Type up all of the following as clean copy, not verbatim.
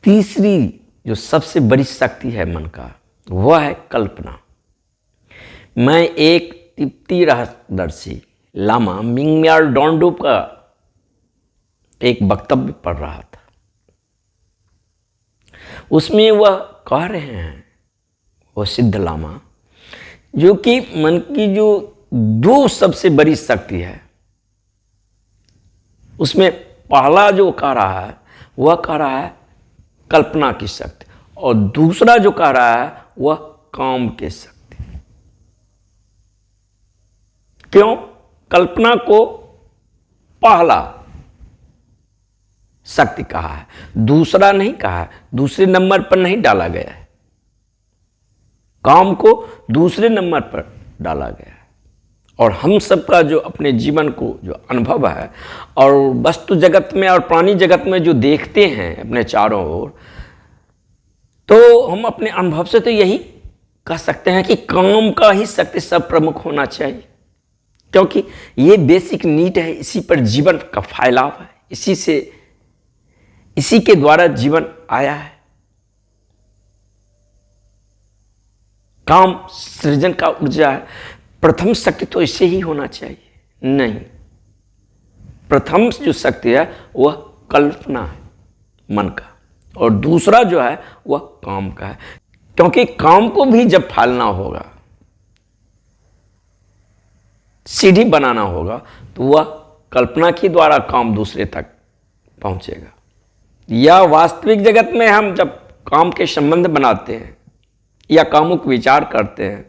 तीसरी जो सबसे बड़ी शक्ति है मन का, वह है कल्पना। मैं एक तिब्बती रहस्यदर्शी लामा मिंगम्यार डोंगडुप का एक वक्तव्य पढ़ रहा था। उसमें वह कह रहे हैं, वो सिद्ध लामा, जो कि मन की जो दो सबसे बड़ी शक्ति है, उसमें पहला जो कह रहा है वह कह रहा है कल्पना की शक्ति, और दूसरा जो कह रहा है वह काम की शक्ति। क्यों? कल्पना को पहला शक्ति कहा है, दूसरा नहीं कहा है, दूसरे नंबर पर नहीं डाला गया है। काम को दूसरे नंबर पर डाला गया है। और हम सबका जो अपने जीवन को जो अनुभव है और वस्तु जगत में और प्राणी जगत में जो देखते हैं अपने चारों ओर, तो हम अपने अनुभव से तो यही कह सकते हैं कि काम का ही शक्ति सब प्रमुख होना चाहिए, क्योंकि ये बेसिक नीड है, इसी पर जीवन का फैलाव है, इसी के द्वारा जीवन आया है। काम सृजन का ऊर्जा है। प्रथम शक्ति तो इसे ही होना चाहिए? नहीं, प्रथम जो शक्ति है वह कल्पना है मन का, और दूसरा जो है वह काम का है। क्योंकि काम को भी जब फैलना होगा, सीढ़ी बनाना होगा, तो वह कल्पना के द्वारा काम दूसरे तक पहुंचेगा। या वास्तविक जगत में हम जब काम के संबंध बनाते हैं या कामुक विचार करते हैं,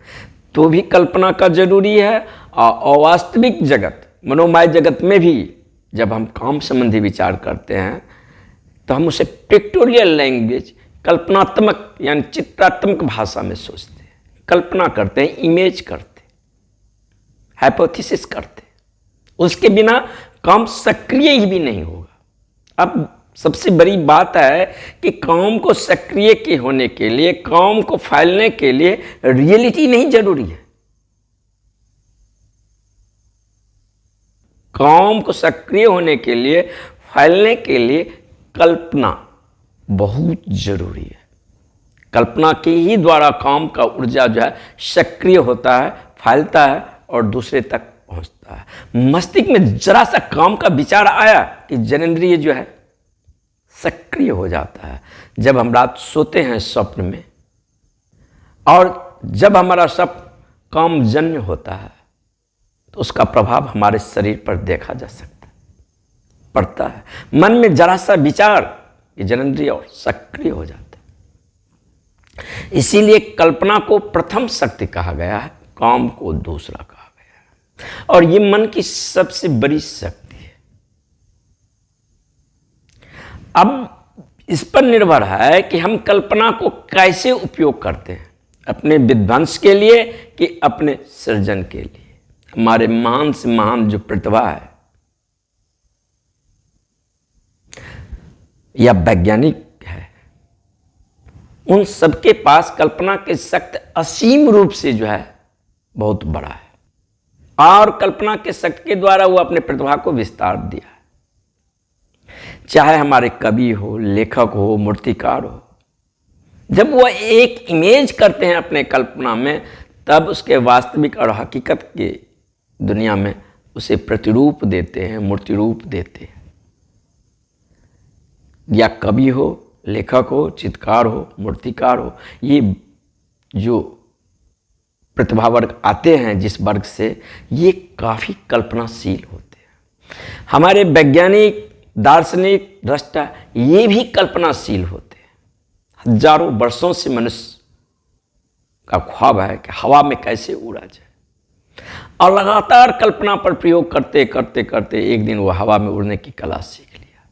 तो भी कल्पना का जरूरी है। और अवास्तविक जगत, मनोमय जगत में भी जब हम काम संबंधी विचार करते हैं, तो हम उसे पिक्टोरियल लैंग्वेज, कल्पनात्मक यानी चित्रात्मक भाषा में सोचते हैं, कल्पना करते हैं, इमेज करते हैं, हाइपोथेसिस करते हैं। उसके बिना काम सक्रिय ही भी नहीं होगा। अब सबसे बड़ी बात है कि काम को सक्रिय के होने के लिए, काम को फैलने के लिए रियलिटी नहीं जरूरी है। काम को सक्रिय होने के लिए, फैलने के लिए कल्पना बहुत जरूरी है। कल्पना के ही द्वारा काम का ऊर्जा जो है सक्रिय होता है, फैलता है और दूसरे तक पहुंचता है। मस्तिष्क में जरा सा काम का विचार आया कि जननेंद्रिय जो है सक्रिय हो जाता है। जब हम रात सोते हैं स्वप्न में, और जब हमारा स्वप्न कामजन्य होता है, तो उसका प्रभाव हमारे शरीर पर देखा जा सकता है, पड़ता है। मन में जरा सा विचार, ये जननेंद्रिय और सक्रिय हो जाता है। इसीलिए कल्पना को प्रथम शक्ति कहा गया है, काम को दूसरा कहा गया है। और ये मन की सबसे बड़ी शक्ति। अब इस पर निर्भर है कि हम कल्पना को कैसे उपयोग करते हैं, अपने विध्वंस के लिए कि अपने सृजन के लिए। हमारे महान से महान जो प्रतिभा है या वैज्ञानिक है, उन सबके पास कल्पना के शक्ति असीम रूप से जो है बहुत बड़ा है, और कल्पना के शक्ति के द्वारा वो अपने प्रतिभा को विस्तार दिया है। चाहे हमारे कवि हो, लेखक हो, मूर्तिकार हो, जब वह एक इमेज करते हैं अपने कल्पना में, तब उसके वास्तविक और हकीकत के दुनिया में उसे प्रतिरूप देते हैं, मूर्ति रूप देते हैं। या कवि हो, लेखक हो, चित्रकार हो, मूर्तिकार हो, ये जो प्रतिभा वर्ग आते हैं जिस वर्ग से, ये काफ़ी कल्पनाशील होते हैं। हमारे वैज्ञानिक, दार्शनिक, दृष्टा, ये भी कल्पनाशील होते हैं। हजारों वर्षों से मनुष्य का ख्वाब है कि हवा में कैसे उड़ा जाए, और लगातार कल्पना पर प्रयोग करते करते करते एक दिन वो हवा में उड़ने की कला सीख लिया।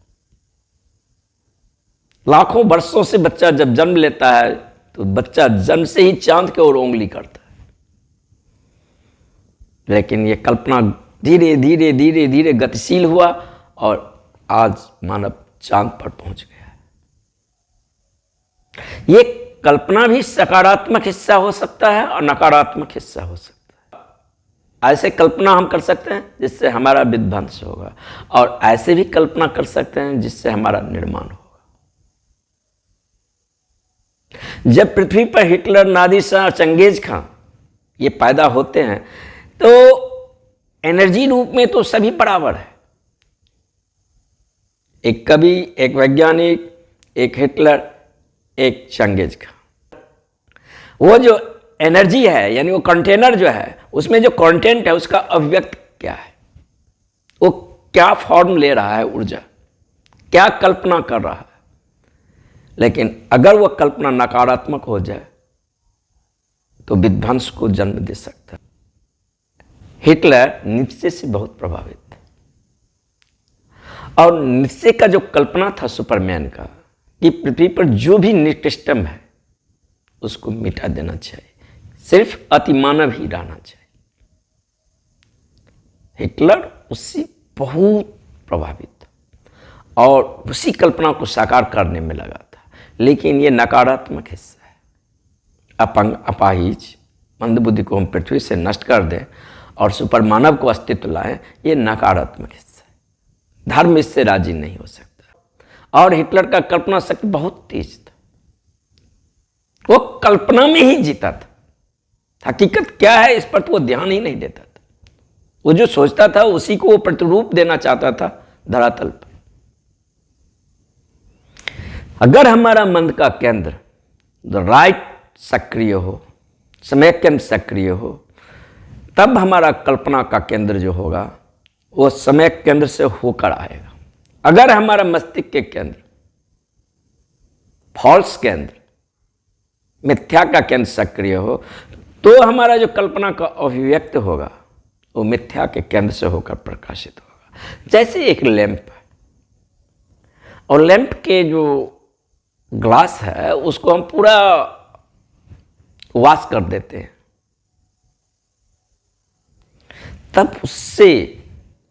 लाखों वर्षों से बच्चा जब जन्म लेता है, तो बच्चा जन्म से ही चांद की ओर उंगली करता है, लेकिन ये कल्पना धीरे धीरे धीरे धीरे गतिशील हुआ, और आज मानव चांद पर पहुंच गया है। ये कल्पना भी सकारात्मक हिस्सा हो सकता है और नकारात्मक हिस्सा हो सकता है। ऐसे कल्पना हम कर सकते हैं जिससे हमारा विध्वंस होगा, और ऐसे भी कल्पना कर सकते हैं जिससे हमारा निर्माण होगा। जब पृथ्वी पर हिटलर, नादिर शाह, चंगेज खां ये पैदा होते हैं तो एनर्जी रूप में तो सभी बराबर है। एक कवि, एक वैज्ञानिक, एक हिटलर, एक चंगेज खां। वो जो एनर्जी है यानी वो कंटेनर जो है उसमें जो कंटेंट है उसका अभिव्यक्त क्या है, वो क्या फॉर्म ले रहा है, ऊर्जा क्या कल्पना कर रहा है। लेकिन अगर वह कल्पना नकारात्मक हो जाए तो विध्वंस को जन्म दे सकता है। हिटलर नीत्शे से बहुत प्रभावित था और नीत्शे का जो कल्पना था सुपरमैन का कि पृथ्वी पर जो भी निकृष्टम है उसको मिटा देना चाहिए, सिर्फ अतिमानव ही रहना चाहिए। हिटलर उससे बहुत प्रभावित था और उसी कल्पना को साकार करने में लगा था। लेकिन ये नकारात्मक हिस्सा है। अपंग, अपाहिज, मंदबुद्धि को हम पृथ्वी से नष्ट कर दें और सुपर मानव को अस्तित्व लाएं, ये नकारात्मक हिस्सा है। धर्म इससे राजी नहीं हो सकता। और हिटलर का कल्पना शक्ति बहुत तेज था, वो कल्पना में ही जीता था। हकीकत क्या है इस पर तो वो ध्यान ही नहीं देता था। वो जो सोचता था उसी को वो प्रतिरूप देना चाहता था धरातल पर। अगर हमारा मन का केंद्र राइट सक्रिय हो, समय केंद्र सक्रिय हो, तब हमारा कल्पना का केंद्र जो होगा वो समय केंद्र से होकर आएगा। अगर हमारा मस्तिष्क के केंद्र, फॉल्स केंद्र, मिथ्या का केंद्र सक्रिय हो तो हमारा जो कल्पना का अभिव्यक्त होगा वो मिथ्या के केंद्र से होकर प्रकाशित होगा। जैसे एक लैंप है और लैंप के जो ग्लास है उसको हम पूरा वॉश कर देते हैं, तब उससे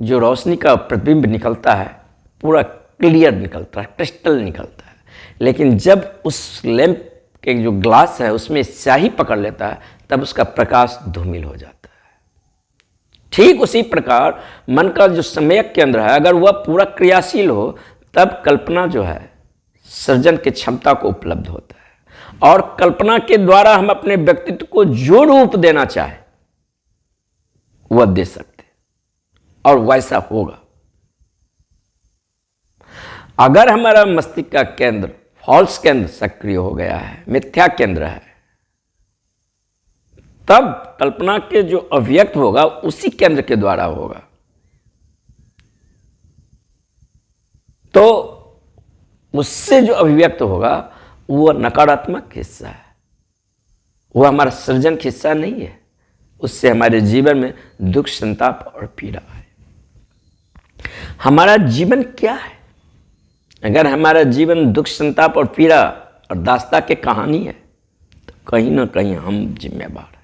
जो रोशनी का प्रतिबिंब निकलता है पूरा क्लियर निकलता है, क्रिस्टल निकलता है। लेकिन जब उस लैंप के जो ग्लास है उसमें स्याही पकड़ लेता है तब उसका प्रकाश धूमिल हो जाता है। ठीक उसी प्रकार मन का जो सम्यक केंद्र है अगर वह पूरा क्रियाशील हो तब कल्पना जो है सृजन की क्षमता को उपलब्ध होता है और कल्पना के द्वारा हम अपने व्यक्तित्व को जो रूप देना चाहे वह दे सकते और वैसा होगा। अगर हमारा मस्तिष्क का केंद्र, फॉल्स केंद्र सक्रिय हो गया है, मिथ्या केंद्र है, तब कल्पना के जो अभिव्यक्त होगा उसी केंद्र के द्वारा होगा। तो उससे जो अभिव्यक्त होगा वह नकारात्मक हिस्सा है, वह हमारा सृजन हिस्सा नहीं है। उससे हमारे जीवन में दुख, संताप और पीड़ा है। हमारा जीवन क्या है? अगर हमारा जीवन दुख, संताप और पीड़ा और दास्ता की कहानी है तो कहीं ना कहीं हम जिम्मेवार हैं।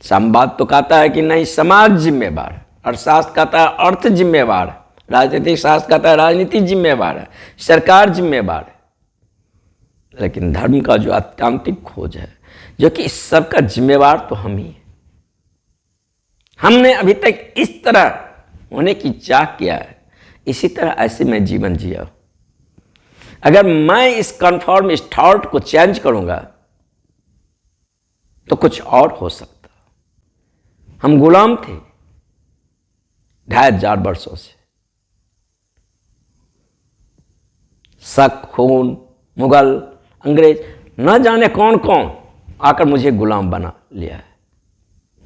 संवाद तो कहता है कि नहीं समाज जिम्मेवार है, अर्थशास्त्र कहता है अर्थ जिम्मेवार है, राजनीतिक शास्त्र कहता है राजनीति जिम्मेवार है, सरकार जिम्मेवार है। लेकिन धर्म का जो आत्यांतिक खोज है जो कि इस सब का जिम्मेवार तो हम ही हैं। हमने अभी तक इस तरह होने की चाह किया है, इसी तरह ऐसे मैं जीवन जिया। अगर मैं इस कन्फर्म इस थॉट को चेंज करूंगा तो कुछ और हो सकता। हम गुलाम थे 2500 वर्षों से। शक, खून, मुगल, अंग्रेज, न जाने कौन कौन आकर मुझे गुलाम बना लिया है।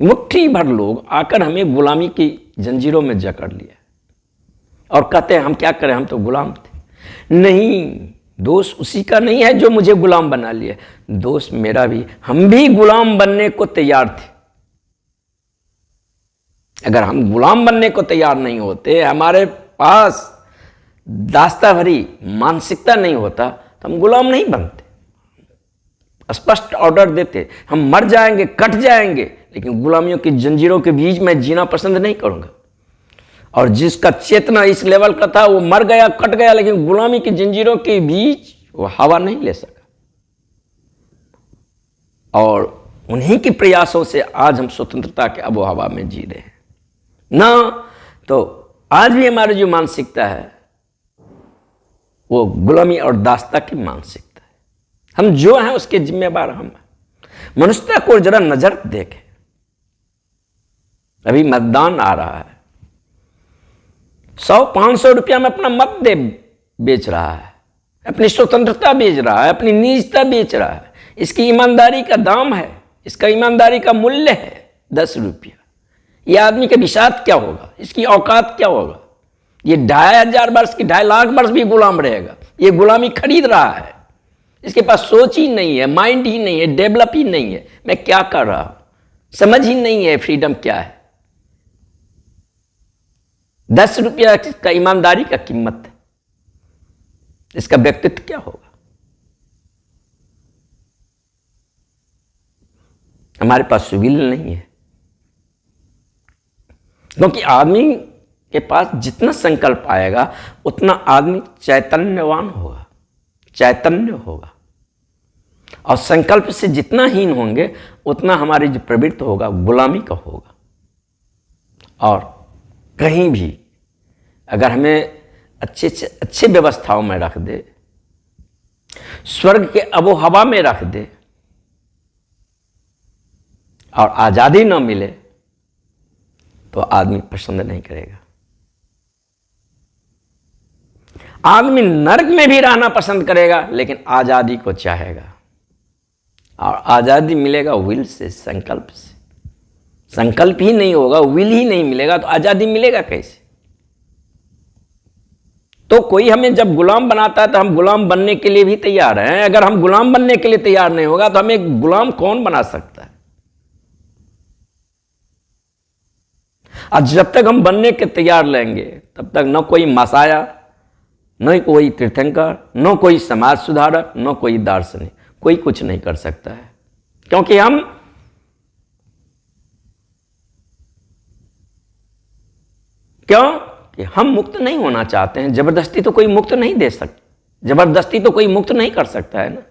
मुट्ठी भर लोग आकर हमें गुलामी की जंजीरों में जकड़ लिया और कहते हैं हम क्या करें, हम तो गुलाम थे। नहीं, दोष उसी का नहीं है जो मुझे गुलाम बना लिया, दोष मेरा भी। हम भी गुलाम बनने को तैयार थे। अगर हम गुलाम बनने को तैयार नहीं होते, हमारे पास दास्ता भरी मानसिकता नहीं होता तो हम गुलाम नहीं बनते। स्पष्ट ऑर्डर देते हम मर जाएंगे, कट जाएंगे, लेकिन गुलामियों की जंजीरों के बीच में जीना पसंद नहीं करूंगा। और जिसका चेतना इस लेवल का था वो मर गया, कट गया, लेकिन गुलामी की जंजीरों के बीच वो हवा नहीं ले सका। और उन्हीं के प्रयासों से आज हम स्वतंत्रता के आबो हवा में जी रहे हैं ना। तो आज भी हमारी जो मानसिकता है वो गुलामी और दास्ता की मानसिकता है। हम जो हैं उसके जिम्मेवार हम हैं। मनुष्यता को जरा नजर देखें, अभी मतदान आ रहा है, 100-500 रुपया में अपना मत दे बेच रहा है, अपनी स्वतंत्रता बेच रहा है, अपनी निजता बेच रहा है। इसकी ईमानदारी का दाम है, इसका ईमानदारी का मूल्य है 10 रुपया। ये आदमी का विषाद क्या होगा, इसकी औकात क्या होगा? ये 2500 वर्ष की 2.5 लाख वर्ष भी गुलाम रहेगा। ये गुलामी खरीद रहा है, इसके पास सोच ही नहीं है, माइंड ही नहीं है, डेवलप ही नहीं है, मैं क्या कर रहा हूं, समझ ही नहीं है फ्रीडम क्या है। 10 रुपया का ईमानदारी का कीमत है, इसका व्यक्तित्व क्या होगा? हमारे पास सुविल नहीं है, क्योंकि आदमी के पास जितना संकल्प आएगा उतना आदमी चैतन्यवान होगा, चैतन्य होगा। और संकल्प से जितना हीन होंगे उतना हमारी जो प्रवृत्ति होगा गुलामी का होगा। और कहीं भी अगर हमें अच्छे से अच्छे व्यवस्थाओं में रख दे, स्वर्ग के अबो हवा में रख दे और आजादी न मिले तो आदमी पसंद नहीं करेगा। आदमी नरक में भी रहना पसंद करेगा लेकिन आजादी को चाहेगा। और आजादी मिलेगा विल से, संकल्प से। संकल्प ही नहीं होगा, विल ही नहीं मिलेगा तो आजादी मिलेगा कैसे? तो कोई हमें जब गुलाम बनाता है तो हम गुलाम बनने के लिए भी तैयार हैं। अगर हम गुलाम बनने के लिए तैयार नहीं होगा तो हमें गुलाम कौन बना सकता है? और जब तक हम बनने के तैयार लेंगे तब तक न कोई मसाया, न कोई तीर्थंकर, न कोई समाज सुधारक, न कोई दार्शनिक, कोई कुछ नहीं कर सकता है। क्योंकि हम मुक्त नहीं होना चाहते हैं। जबरदस्ती तो कोई मुक्त नहीं दे सकता, जबरदस्ती तो कोई मुक्त नहीं कर सकता है ना।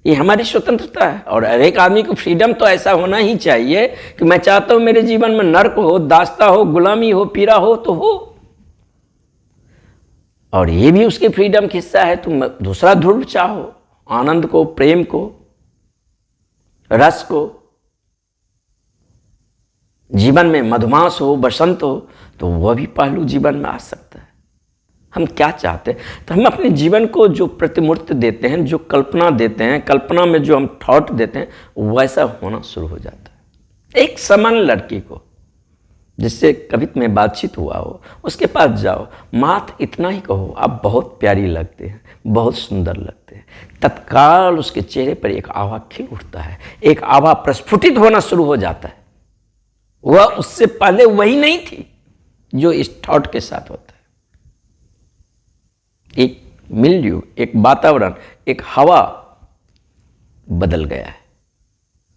ये हमारी स्वतंत्रता है। और हर एक आदमी को फ्रीडम तो ऐसा होना ही चाहिए कि मैं चाहता हूं मेरे जीवन में नर्क हो, दास्ता हो, गुलामी हो, पीड़ा हो तो हो। और ये भी उसके फ्रीडम का हिस्सा है। तुम दूसरा ध्रुव चाहो, आनंद को, प्रेम को, रस को, जीवन में मधुमास हो, बसंत हो, तो वह भी पहलू जीवन में आ सकता है। हम क्या चाहते हैं? तो हम अपने जीवन को जो प्रतिमूर्ति देते हैं, जो कल्पना देते हैं, कल्पना में जो हम थॉट देते हैं, वैसा होना शुरू हो जाता है। एक सामान्य लड़की को जिससे कभी तुम्हें बातचीत हुआ हो, उसके पास जाओ, मात्र इतना ही कहो, आप बहुत प्यारी लगते हैं, बहुत सुंदर लगते हैं। तत्काल उसके चेहरे पर एक आभा खिल उठता है, एक आभा प्रस्फुटित होना शुरू हो जाता है। वह उससे पहले वही नहीं थी जो इस थॉट के साथ होता है। एक मिलयू, एक वातावरण, एक हवा बदल गया है,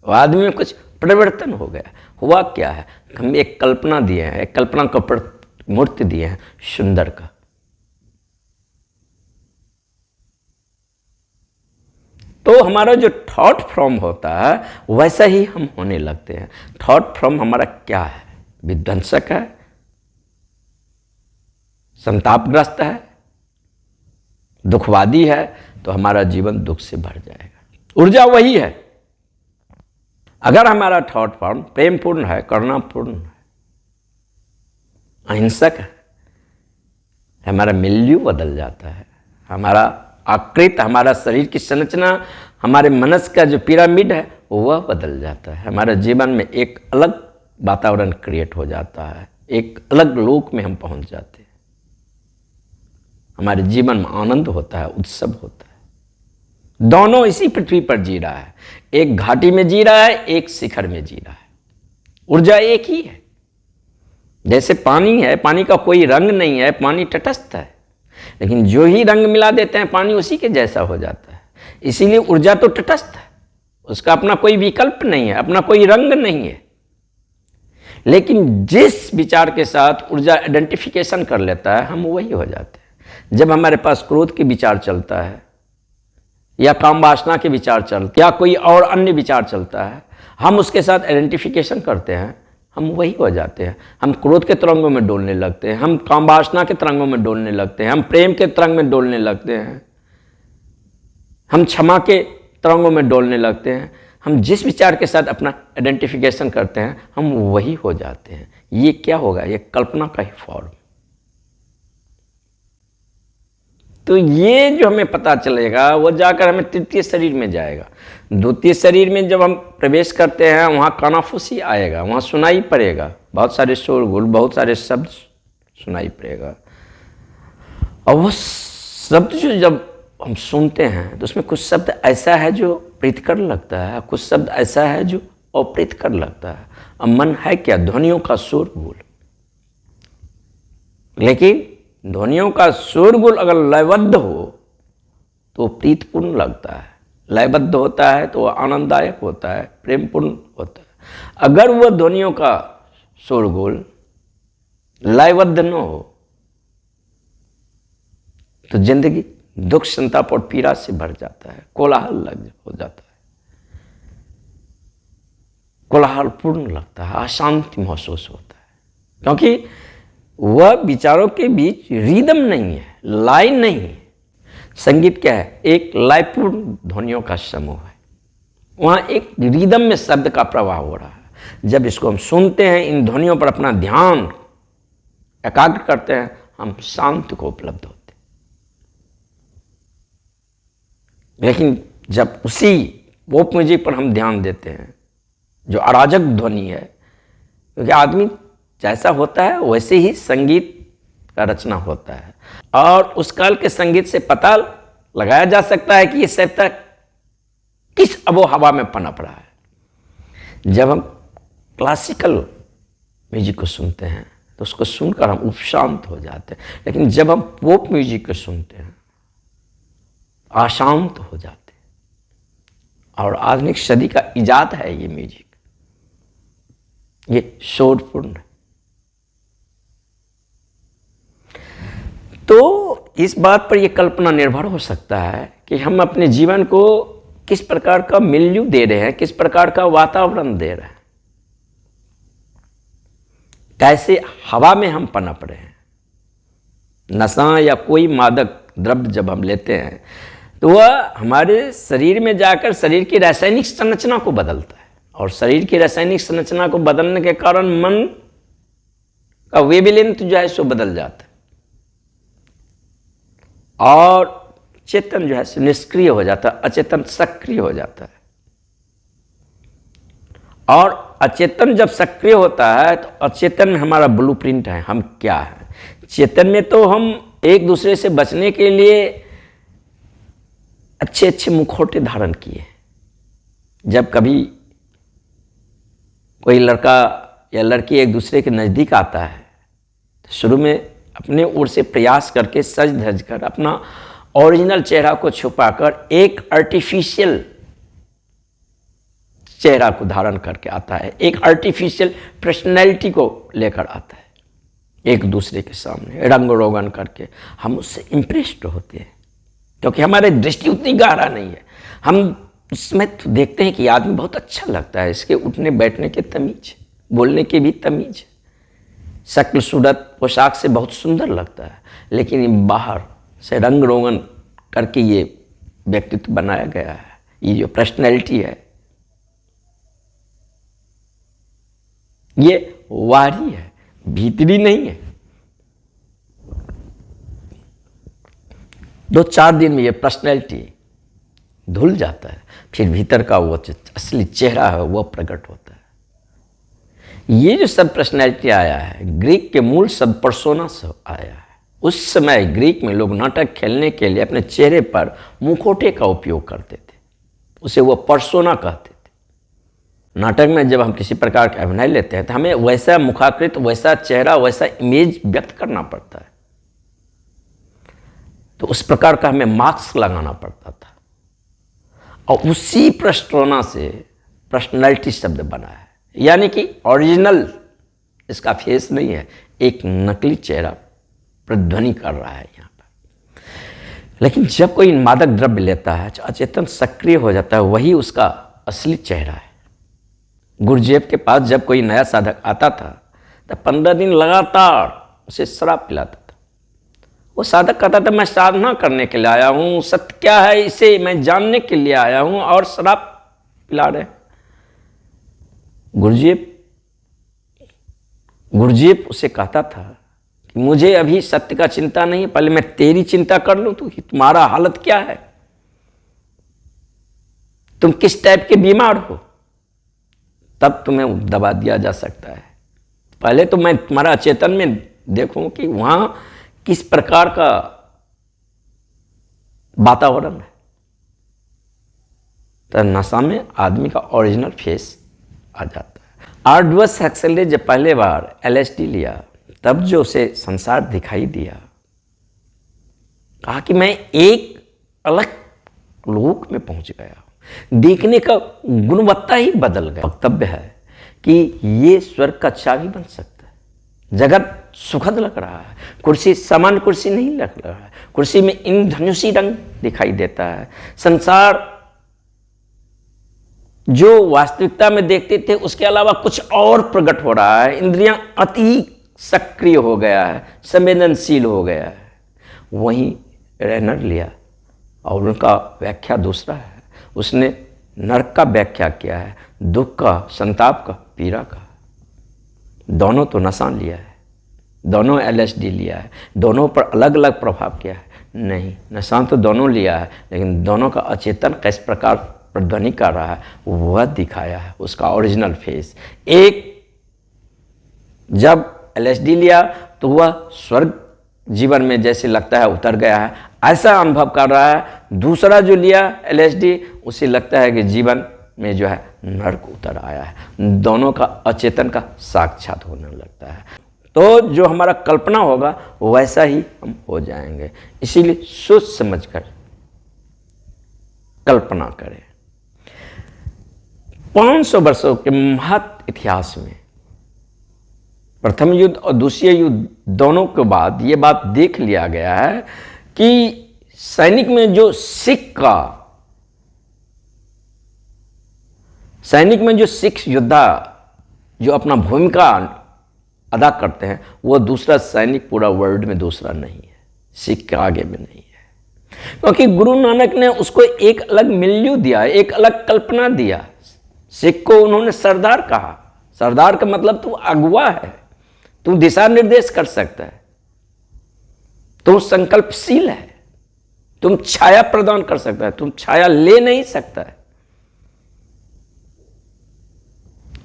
आदमी में कुछ परिवर्तन हो गया। हुआ क्या है? हम एक कल्पना दिए हैं, एक कल्पना का मूर्ति दिए हैं सुंदर का। तो हमारा जो थॉट फॉर्म होता है वैसा ही हम होने लगते हैं। थॉट फॉर्म हमारा क्या है? विध्वंसक है, संतापग्रस्त है, दुखवादी है, तो हमारा जीवन दुख से भर जाएगा। ऊर्जा वही है। अगर हमारा थॉट फॉर्म प्रेमपूर्ण है, करुणापूर्ण है, अहिंसक है, हमारा मिल्यू बदल जाता है, हमारा आकृति, हमारा शरीर की संरचना, हमारे मनस का जो पिरामिड है वह बदल जाता है। हमारे जीवन में एक अलग वातावरण क्रिएट हो जाता है, एक अलग लोक में हम पहुंच जाते हैं। हमारे जीवन में आनंद होता है, उत्सव होता है। दोनों इसी पृथ्वी पर जी रहा है, एक घाटी में जी रहा है, एक शिखर में जी रहा है। ऊर्जा एक ही है। जैसे पानी है, पानी का कोई रंग नहीं है, पानी तटस्थ है, लेकिन जो ही रंग मिला देते हैं पानी उसी के जैसा हो जाता है। इसीलिए ऊर्जा तो तटस्थ है, उसका अपना कोई विकल्प नहीं है, अपना कोई रंग नहीं है। लेकिन जिस विचार के साथ ऊर्जा आइडेंटिफिकेशन कर लेता है, हम वही हो जाते हैं। जब हमारे पास क्रोध के विचार चलता है, या काम वासना के विचार चलते, या कोई और अन्य विचार चलता है, हम उसके साथ आइडेंटिफिकेशन करते हैं, हम वही हो जाते हैं। हम क्रोध के तरंगों में डोलने लगते हैं, हम काम वासना के तरंगों में डोलने लगते हैं, हम प्रेम के तरंग में डोलने लगते हैं, हम क्षमा के तरंगों में डोलने लगते हैं। हम जिस विचार के साथ अपना आइडेंटिफिकेशन करते हैं हम वही हो जाते हैं। ये क्या होगा? ये कल्पना का ही फॉर्म। तो ये जो हमें पता चलेगा वो जाकर हमें तृतीय शरीर में जाएगा। द्वितीय शरीर में जब हम प्रवेश करते हैं वहाँ कानाफूसी आएगा, वहाँ सुनाई पड़ेगा, बहुत सारे शोरगुल, बहुत सारे शब्द सुनाई पड़ेगा। और वो शब्द जो जब हम सुनते हैं तो उसमें कुछ शब्द ऐसा है जो प्रीतिकर लगता है, कुछ शब्द ऐसा है जो अप्रीतिकर लगता है। अब मन है क्या? ध्वनियों का शोरगुल। लेकिन ध्वनियों का शोरगुल अगर लयबद्ध हो तो प्रीतपूर्ण लगता है, लयबद्ध होता है तो आनंददायक होता है, प्रेमपूर्ण होता है। अगर वह ध्वनियों का शोरगुल लयबद्ध न हो तो जिंदगी दुख, संताप और पीड़ा से भर जाता है, कोलाहल हो जाता है, कोलाहलपूर्ण लगता है, अशांति महसूस होता है। क्योंकि वह विचारों के बीच रिदम नहीं है, लाइन नहीं है। संगीत क्या है? एक लयपूर्ण ध्वनियों का समूह है। वहाँ एक रिदम में शब्द का प्रवाह हो रहा है। जब इसको हम सुनते हैं, इन ध्वनियों पर अपना ध्यान एकाग्र करते हैं, हम शांति को उपलब्ध होते हैं। लेकिन जब उसी पॉप म्यूजिक पर हम ध्यान देते हैं जो अराजक ध्वनि है, क्योंकि आदमी जैसा होता है वैसे ही संगीत का रचना होता है। और उस काल के संगीत से पता लगाया जा सकता है कि ये सभ्यता किस आबो हवा में पनप रहा है। जब हम क्लासिकल म्यूजिक को सुनते हैं तो उसको सुनकर हम उपशांत हो जाते हैं। लेकिन जब हम पॉप म्यूजिक को सुनते हैं अशांत हो जाते हैं। और आधुनिक सदी का इजाद है ये म्यूजिक, ये शोरपूर्ण। तो इस बात पर यह कल्पना निर्भर हो सकता है कि हम अपने जीवन को किस प्रकार का मिल्यू दे रहे हैं, किस प्रकार का वातावरण दे रहे हैं, कैसे हवा में हम पनप रहे हैं। नशा या कोई मादक द्रव्य जब हम लेते हैं तो वह हमारे शरीर में जाकर शरीर की रासायनिक संरचना को बदलता है। और शरीर की रासायनिक संरचना को बदलने के कारण मन का वेवलेंथ जो है सो बदल जाता है और चेतन जो है निष्क्रिय हो जाता है, अचेतन सक्रिय हो जाता है। और अचेतन जब सक्रिय होता है तो अचेतन में हमारा ब्लूप्रिंट है, हम क्या है। चेतन में तो हम एक दूसरे से बचने के लिए अच्छे अच्छे मुखौटे धारण किए। जब कभी कोई लड़का या लड़की एक दूसरे के नज़दीक आता है तो शुरू में अपने ओर से प्रयास करके सज धज कर अपना ओरिजिनल चेहरा को छुपाकर एक आर्टिफिशियल चेहरा को धारण करके आता है, एक आर्टिफिशियल पर्सनैलिटी को लेकर आता है एक दूसरे के सामने रंग रोगन करके। हम उससे इम्प्रेस्ड होते हैं क्योंकि हमारी दृष्टि उतनी गहरा नहीं है। हम उसमें तो देखते हैं कि आदमी बहुत अच्छा लगता है, इसके उठने बैठने के तमीज, बोलने के भी तमीज, शक्ल सूरत पोशाक से बहुत सुंदर लगता है। लेकिन ये बाहर से रंग रोगन करके ये व्यक्तित्व बनाया गया है, ये जो पर्सनैलिटी है ये बाहरी है, भीतरी नहीं है। 2-4 दिन में ये पर्सनैलिटी धुल जाता है, फिर भीतर का वो असली चेहरा है वो प्रकट होता है। ये जो सब पर्सनैलिटी आया है ग्रीक के मूल शब्द पर्सोना से आया है। उस समय ग्रीक में लोग नाटक खेलने के लिए अपने चेहरे पर मुखौटे का उपयोग करते थे, उसे वो पर्सोना कहते थे। नाटक में जब हम किसी प्रकार का अभिनय लेते हैं तो हमें वैसा मुखाकृत, वैसा चेहरा, वैसा इमेज व्यक्त करना पड़ता है। तो उस प्रकार का हमें मास्क लगाना पड़ता था और उसी पर्सोना से पर्सनैलिटी शब्द बना है। यानी कि ओरिजिनल इसका फेस नहीं है, एक नकली चेहरा प्रतिध्वनि कर रहा है यहाँ पर। लेकिन जब कोई मादक द्रव्य लेता है तो अचेतन सक्रिय हो जाता है, वही उसका असली चेहरा है। गुरुजेब के पास जब कोई नया साधक आता था तो 15 दिन लगातार उसे शराब पिलाता था। वो साधक कहता था मैं साधना करने के लिए आया हूँ, सत्य क्या है इसे मैं जानने के लिए आया हूँ, और शराब पिला रहे। गुरुजी उसे कहता था कि मुझे अभी सत्य का चिंता नहीं, पहले मैं तेरी चिंता कर लूं, तो तुम्हारा हालत क्या है, तुम किस टाइप के बीमार हो, तब तुम्हें दवा दिया जा सकता है। पहले तो मैं तुम्हारा चेतन में देखूं कि वहां किस प्रकार का वातावरण है। तो नशा में आदमी का ओरिजिनल फेस आ जाता है। आर्डवस हक्सले जब पहले बार LSD लिया, तब जो उसे संसार दिखाई दिया, कहा कि मैं एक अलग लोक में पहुंच गया, देखने का गुणवत्ता ही बदल गया। वक्तव्य है कि ये स्वर्ग का चाबी बन सकता है। जगत सुखद लग रहा है, कुर्सी सामान्य कुर्सी नहीं लग रहा है, कुर्सी में इंद्रधनुषी रंग दिखाई देता है। संसार जो वास्तविकता में देखते थे उसके अलावा कुछ और प्रकट हो रहा है। इंद्रियां अति सक्रिय हो गया है, संवेदनशील हो गया है। वहीं रेनर लिया और उनका व्याख्या दूसरा है। उसने नरक का व्याख्या किया है, दुख का, संताप का, पीड़ा का। दोनों तो नशा लिया है, दोनों LSD लिया है, दोनों पर अलग अलग प्रभाव किया है। नहीं, नशा तो दोनों लिया है, लेकिन दोनों का अचेतन किस प्रकार प्रध्वनि कर रहा है वह दिखाया है, उसका ओरिजिनल फेस। एक जब LSD लिया तो वह स्वर्ग जीवन में जैसे लगता है उतर गया है, ऐसा अनुभव कर रहा है। दूसरा जो लिया LSD, उसे लगता है कि जीवन में जो है नरक उतर आया है। दोनों का अचेतन का साक्षात होने लगता है। तो जो हमारा कल्पना होगा वैसा ही हम हो जाएंगे। इसीलिए सोच समझकर कल्पना करें। 500 वर्षों के महत इतिहास में प्रथम युद्ध और दूसरे युद्ध दोनों के बाद ये बात देख लिया गया है कि सैनिक में जो सिख योद्धा जो अपना भूमिका अदा करते हैं, वो दूसरा सैनिक पूरा वर्ल्ड में दूसरा नहीं है, सिख के आगे में नहीं है। क्योंकि गुरु नानक ने उसको एक अलग मिल्यू दिया, एक अलग कल्पना दिया। सिख को उन्होंने सरदार कहा। सरदार का मतलब तू अगुवा है, तू दिशा निर्देश कर सकता है, तुम संकल्पशील है, तुम छाया प्रदान कर सकता है, तुम छाया ले नहीं सकता है।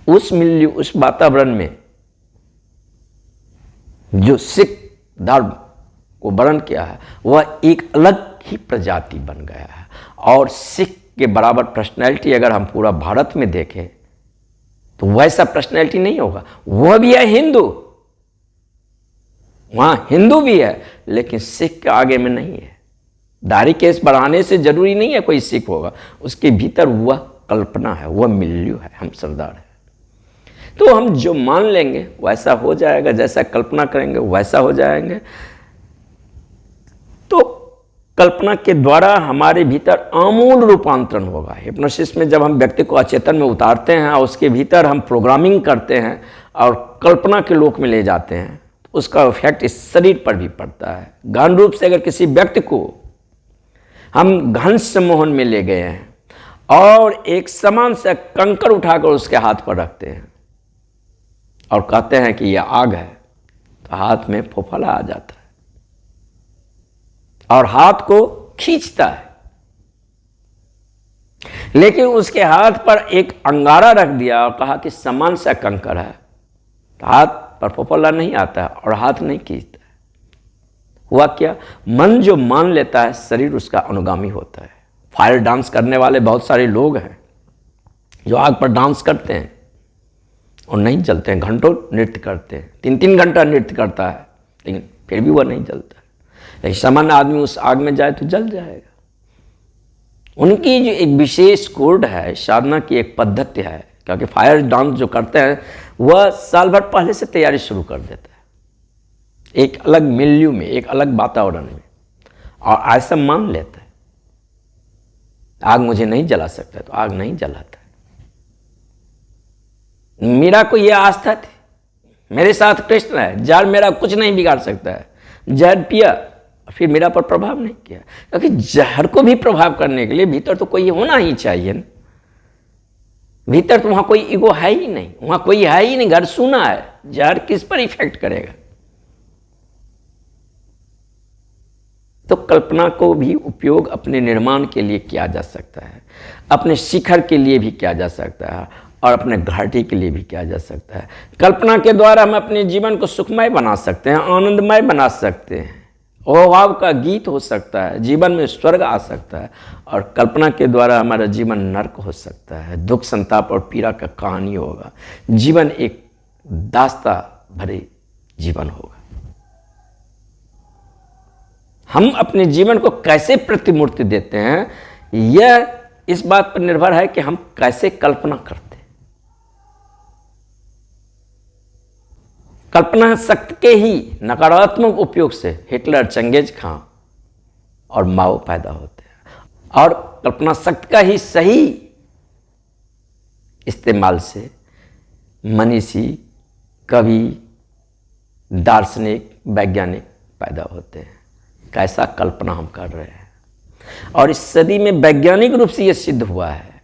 उस मिल्यू, उस वातावरण में जो सिख धर्म को वर्ण किया है वह एक अलग ही प्रजाति बन गया है। और सिख के बराबर पर्सनैलिटी अगर हम पूरा भारत में देखें तो वैसा पर्सनैलिटी नहीं होगा। वह भी है हिंदू, वहां हिंदू भी है, लेकिन सिख के आगे में नहीं है। दाढ़ी केस बढ़ाने से जरूरी नहीं है कोई सिख होगा, उसके भीतर वह कल्पना है, वह मिल्यू है, हम सरदार है। तो हम जो मान लेंगे वैसा हो जाएगा, जैसा कल्पना करेंगे वैसा हो जाएंगे। तो कल्पना के द्वारा हमारे भीतर आमूल रूपांतरण होगा। हिप्नोसिस में जब हम व्यक्ति को अचेतन में उतारते हैं और उसके भीतर हम प्रोग्रामिंग करते हैं और कल्पना के लोक में ले जाते हैं, तो उसका इफेक्ट इस शरीर पर भी पड़ता है। गहन रूप से अगर किसी व्यक्ति को हम घन सम्मोहन में ले गए हैं और एक समान से कंकड़ उठाकर उसके हाथ पर रखते हैं और कहते हैं कि यह आग है, तो हाथ में फुफला आ जाता है और हाथ को खींचता है। लेकिन उसके हाथ पर एक अंगारा रख दिया और कहा कि समान सा कंकड़ है, तो हाथ पर फुफला नहीं आता है और हाथ नहीं खींचता है। हुआ क्या? मन जो मान लेता है शरीर उसका अनुगामी होता है। फायर डांस करने वाले बहुत सारे लोग हैं जो आग पर डांस करते हैं और नहीं जलते हैं, घंटों नृत्य करते हैं, 3-3 घंटा नृत्य करता है, लेकिन फिर भी वह नहीं जलता। लेकिन सामान्य आदमी उस आग में जाए तो जल जाएगा। उनकी जो एक विशेष कोड है, साधना की एक पद्धति है, क्योंकि फायर डांस जो करते हैं वह साल भर पहले से तैयारी शुरू कर देता है, एक अलग मिल्यू में, एक अलग वातावरण में, और ऐसा मान लेता है आग मुझे नहीं जला सकता, तो आग नहीं जलाता। मीरा को यह आस्था थी, मेरे साथ कृष्ण है, जहर मेरा कुछ नहीं बिगाड़ सकता है। जहर पिया फिर मेरा पर प्रभाव नहीं किया, क्योंकि जहर को भी प्रभाव करने के लिए भीतर तो कोई होना ही चाहिए ना। भीतर तो वहां कोई ईगो है ही नहीं, वहां कोई है ही नहीं, घर सूना है, जहर किस पर इफेक्ट करेगा। तो कल्पना को भी उपयोग अपने निर्माण के लिए किया जा सकता है, अपने शिखर के लिए भी किया जा सकता है, और अपने घाटी के लिए भी किया जा सकता है। कल्पना के द्वारा हम अपने जीवन को सुखमय बना सकते हैं, आनंदमय बना सकते हैं, अभाव का गीत हो सकता है, जीवन में स्वर्ग आ सकता है। और कल्पना के द्वारा हमारा जीवन नर्क हो सकता है, दुख संताप और पीड़ा का कहानी होगा, जीवन एक दास्ता भरे जीवन होगा। हम अपने जीवन को कैसे प्रतिमूर्ति देते हैं, यह इस बात पर निर्भर है कि हम कैसे कल्पना करते हैं। कल्पना शक्ति के ही नकारात्मक उपयोग से हिटलर, चंगेज खां और माओ पैदा होते हैं, और कल्पना शक्ति का ही सही इस्तेमाल से मनीषी, कवि, दार्शनिक, वैज्ञानिक पैदा होते हैं। कैसा कल्पना हम कर रहे हैं। और इस सदी में वैज्ञानिक रूप से यह सिद्ध हुआ है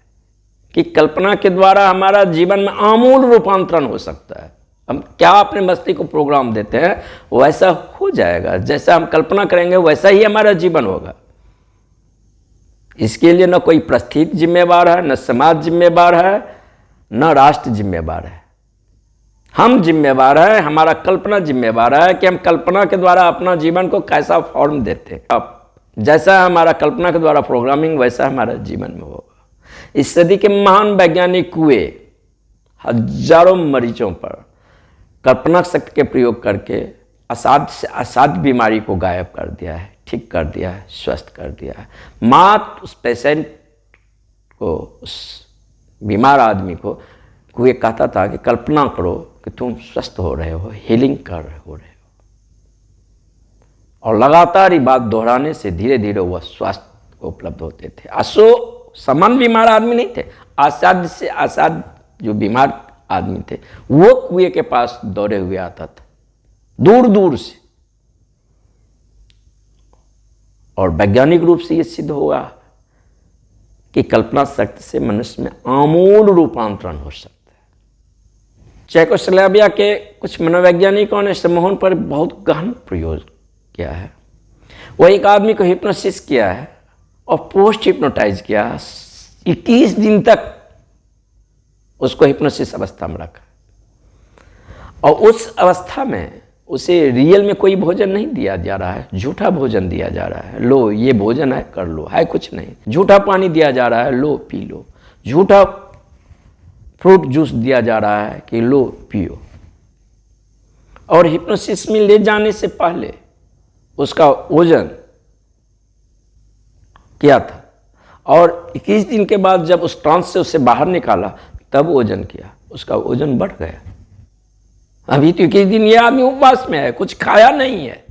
कि कल्पना के द्वारा हमारा जीवन में आमूल रूपांतरण हो सकता है। हम क्या अपने मस्तिष्क को प्रोग्राम देते हैं वैसा हो जाएगा, जैसा हम कल्पना करेंगे वैसा ही हमारा जीवन होगा। इसके लिए न कोई परिस्थिति जिम्मेवार है, न समाज जिम्मेवार है, न राष्ट्र जिम्मेवार है। हम जिम्मेवार हैं, हमारा कल्पना जिम्मेवार है कि हम कल्पना के द्वारा अपना जीवन को कैसा फॉर्म देते हैं। अब जैसा हमारा कल्पना के द्वारा प्रोग्रामिंग, वैसा हमारा जीवन में होगा। इस सदी के महान वैज्ञानिक हुए, हजारों मरीजों पर कल्पना शक्ति के प्रयोग करके असाध्य से असाध्य बीमारी को गायब कर दिया है, ठीक कर दिया है, स्वस्थ कर दिया है। मात्र उस पेशेंट को, उस बीमार आदमी को ये कहता था कि कल्पना करो कि तुम स्वस्थ हो रहे हो, हीलिंग कर रहे हो। और लगातार ये बात दोहराने से धीरे धीरे वह स्वास्थ्य को उपलब्ध होते थे। असो समान बीमार आदमी नहीं थे, असाध्य से असाध्य जो बीमार आदमी थे वो कुएं के पास दौड़े हुए आता था, दूर दूर से। और वैज्ञानिक रूप से यह सिद्ध हुआ कि कल्पना शक्ति से मनुष्य में आमूल रूपांतरण हो सकता है। चेकोस्लोवाकिया के कुछ मनोवैज्ञानिकों ने सम्मोहन पर बहुत गहन प्रयोग किया है। वह एक आदमी को हिप्नोसिस किया है और पोस्ट हिप्नोटाइज किया, 21 दिन तक उसको हिप्नोसिस अवस्था में रखा। और उस अवस्था में उसे रियल में कोई भोजन नहीं दिया जा रहा है, झूठा भोजन दिया जा रहा है। लो ये भोजन है, कर लो, है कुछ नहीं। झूठा पानी दिया जा रहा है, लो पी लो। झूठा फ्रूट जूस दिया जा रहा है कि लो पियो। और हिप्नोसिस में ले जाने से पहले उसका वजन किया था, और 21 दिन के बाद जब उस ट्रांस से उसे बाहर निकाला तब वजन किया, उसका वजन बढ़ गया। अभी तो 21 दिन ये आदमी उपवास में है, कुछ खाया नहीं है,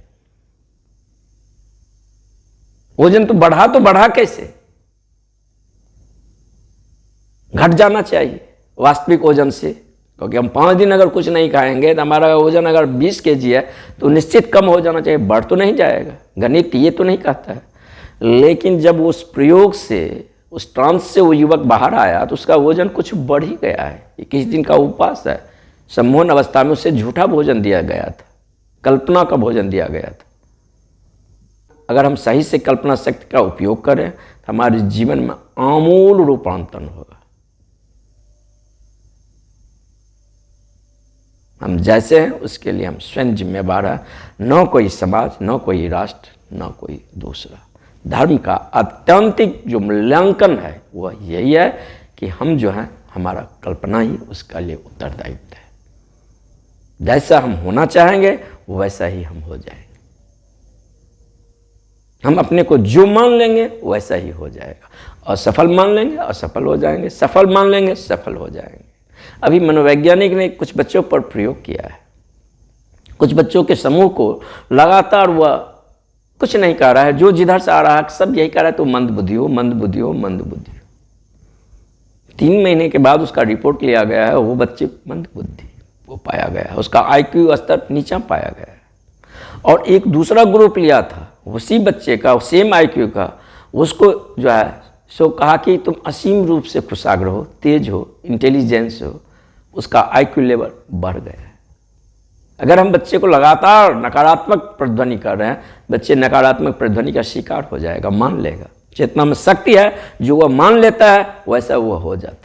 वजन तो बढ़ा कैसे? घट जाना चाहिए वास्तविक वजन से, क्योंकि हम 5 दिन अगर कुछ नहीं खाएंगे तो हमारा वजन अगर 20 kg है तो निश्चित कम हो जाना चाहिए, बढ़ तो नहीं जाएगा। गणित ये तो नहीं कहता है। लेकिन जब उस प्रयोग से, उस ट्रांस से वो युवक बाहर आया तो उसका वजन कुछ बढ़ ही गया है। 21 दिन का उपवास है, सम्मोहन अवस्था में उसे झूठा भोजन दिया गया था, कल्पना का भोजन दिया गया था। अगर हम सही से कल्पना शक्ति का उपयोग करें तो हमारे जीवन में आमूल रूपांतरण होगा। हम जैसे हैं उसके लिए हम स्वयं जिम्मेवार हैं, न कोई समाज, न कोई राष्ट्र, न कोई दूसरा। धर्म का आत्यंतिक जो मूल्यांकन है वह यही है कि हम जो है, हमारा कल्पना ही उसका लिए उत्तरदायित्व है। जैसा हम होना चाहेंगे वैसा ही हम हो जाएंगे। हम अपने को जो मान लेंगे वैसा ही हो जाएगा। असफल मान लेंगे असफल हो जाएंगे, सफल मान लेंगे सफल हो जाएंगे। अभी मनोवैज्ञानिक ने कुछ बच्चों पर प्रयोग किया है। कुछ बच्चों के समूह को लगातार वह कुछ नहीं कह रहा है, जो जिधर से आ रहा है सब यही कह रहा है, तो मंद बुद्धि हो, मंद बुद्धि हो, मंद बुद्धि हो। 3 महीने के बाद उसका रिपोर्ट लिया गया है, वो बच्चे मंद बुद्धि वो पाया गया है, उसका IQ स्तर नीचा पाया गया है। और एक दूसरा ग्रुप लिया था, उसी बच्चे का सेम आईक्यू का उसको जो है सो कहा कि तुम असीम रूप से कुशाग्र हो, तेज हो, इंटेलिजेंस हो, उसका आईक्यू लेवल बढ़ गया है। अगर हम बच्चे को लगातार नकारात्मक प्रतिध्वनि कर रहे हैं, बच्चे नकारात्मक प्रतिध्वनि का शिकार हो जाएगा, मान लेगा। चेतना में शक्ति है, जो वह मान लेता है वैसा वो हो जाता है।